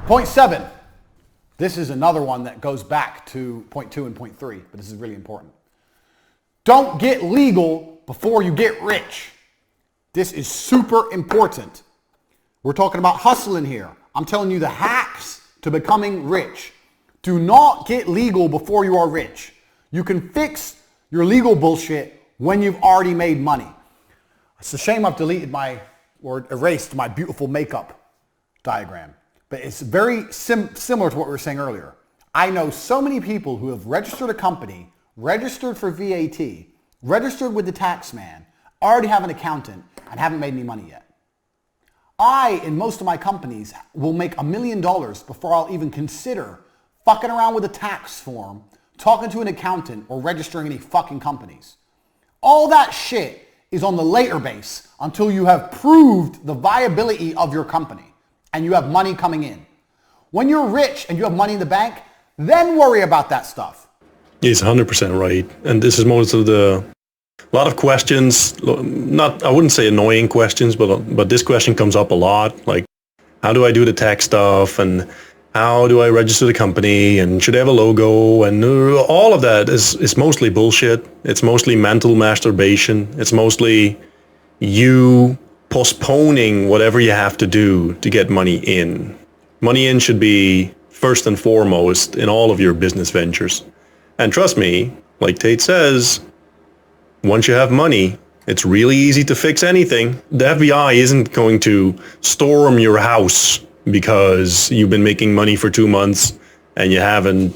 Point 7. This is another one that goes back to point 2 and point 3, but this is really important. Don't get legal before you get rich. This is super important. We're talking about hustling here. I'm telling you the hacks to becoming rich. Do not get legal before you are rich. You can fix your legal bullshit when you've already made money. It's a shame I've deleted or erased my beautiful makeup diagram. But it's very similar to what we were saying earlier. I know so many people who have registered a company, registered for VAT, registered with the tax man, already have an accountant, and haven't made any money yet. I, in most of my companies, will make $1 million before I'll even consider fucking around with a tax form, talking to an accountant, or registering any fucking companies. All that shit is on the later base until you have proved the viability of your company and you have money coming in. When you're rich and you have money in the bank, then worry about that stuff. He's 100% right. And this is most of a lot of questions, I wouldn't say annoying questions, but this question comes up a lot. Like, how do I do the tax stuff? And how do I register the company? And should I have a logo? And all of that is mostly bullshit. It's mostly mental masturbation. It's mostly you postponing whatever you have to do to get money in. Money in should be first and foremost in all of your business ventures. And trust me, like Tate says, once you have money, it's really easy to fix anything. The FBI isn't going to storm your house because you've been making money for 2 months and you haven't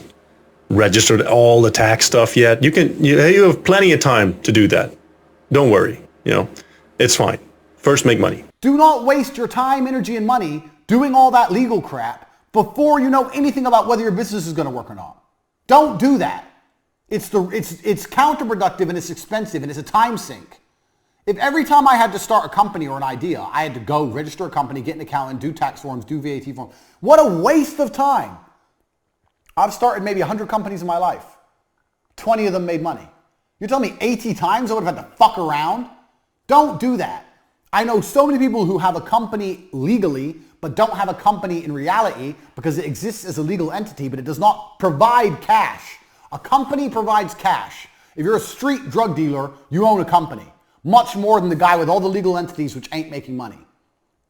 registered all the tax stuff yet. You have plenty of time to do that. Don't worry, it's fine. First, make money. Do not waste your time, energy, and money doing all that legal crap before you know anything about whether your business is going to work or not. Don't do that. It's counterproductive and it's expensive and it's a time sink. If every time I had to start a company or an idea, I had to go register a company, get an accountant, do tax forms, do VAT forms, what a waste of time. I've started maybe 100 companies in my life. 20 of them made money. You're telling me 80 times I would have had to fuck around? Don't do that. I know so many people who have a company legally but don't have a company in reality because it exists as a legal entity but it does not provide cash. A company provides cash. If you're a street drug dealer, you own a company. Much more than the guy with all the legal entities which ain't making money.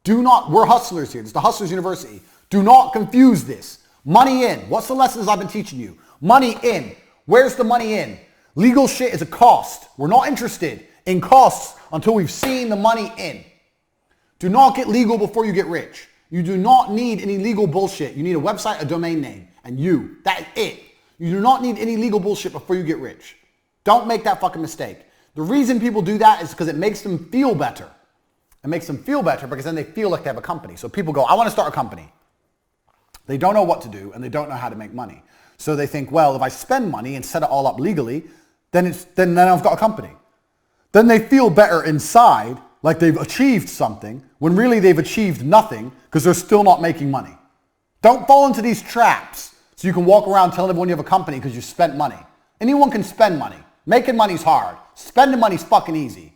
We're hustlers here. This is the Hustlers University. Do not confuse this. Money in. What's the lessons I've been teaching you? Money in. Where's the money in? Legal shit is a cost. We're not interested in costs until we've seen the money in. Do not get legal before you get rich. You do not need any legal bullshit. You need a website, a domain name, and that's it. You do not need any legal bullshit before you get rich. Don't make that fucking mistake. The reason people do that is because it makes them feel better. It makes them feel better because then they feel like they have a company. So people go, I want to start a company. They don't know what to do and they don't know how to make money. So they think, well, if I spend money and set it all up legally, then I've got a company. Then they feel better inside, like they've achieved something, when really they've achieved nothing because they're still not making money. Don't fall into these traps so you can walk around telling everyone you have a company because you spent money. Anyone can spend money. Making money's hard. Spending money's fucking easy.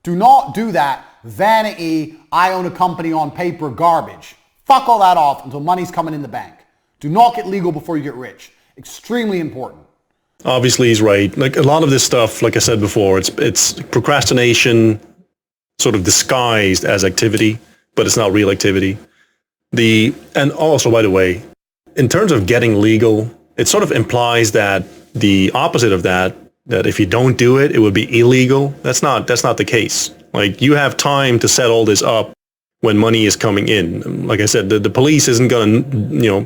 Do not do that vanity, I own a company on paper garbage. Fuck all that off until money's coming in the bank. Do not get legal before you get rich. Extremely important. Obviously, he's right. Like a lot of this stuff, like I said before, it's procrastination sort of disguised as activity, but it's not real activity. And also, by the way, in terms of getting legal, it sort of implies that the opposite of that if you don't do it, it would be illegal. That's not the case. Like, you have time to set all this up when money is coming in. Like I said, the police isn't going to,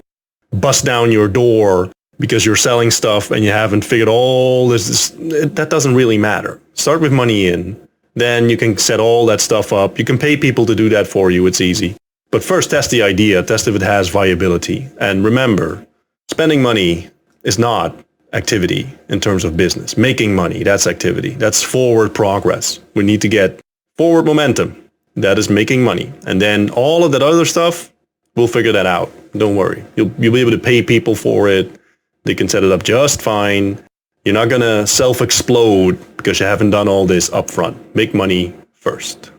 bust down your door because you're selling stuff and you haven't figured all this. That doesn't really matter. Start with money in. Then you can set all that stuff up. You can pay people to do that for you. It's easy. But first, test the idea. Test if it has viability. And remember, spending money is not activity in terms of business. Making money, that's activity. That's forward progress. We need to get forward momentum. That is making money. And then all of that other stuff, we'll figure that out. Don't worry. You'll be able to pay people for it. They can set it up just fine. You're not going to self-explode because you haven't done all this up front. Make money first.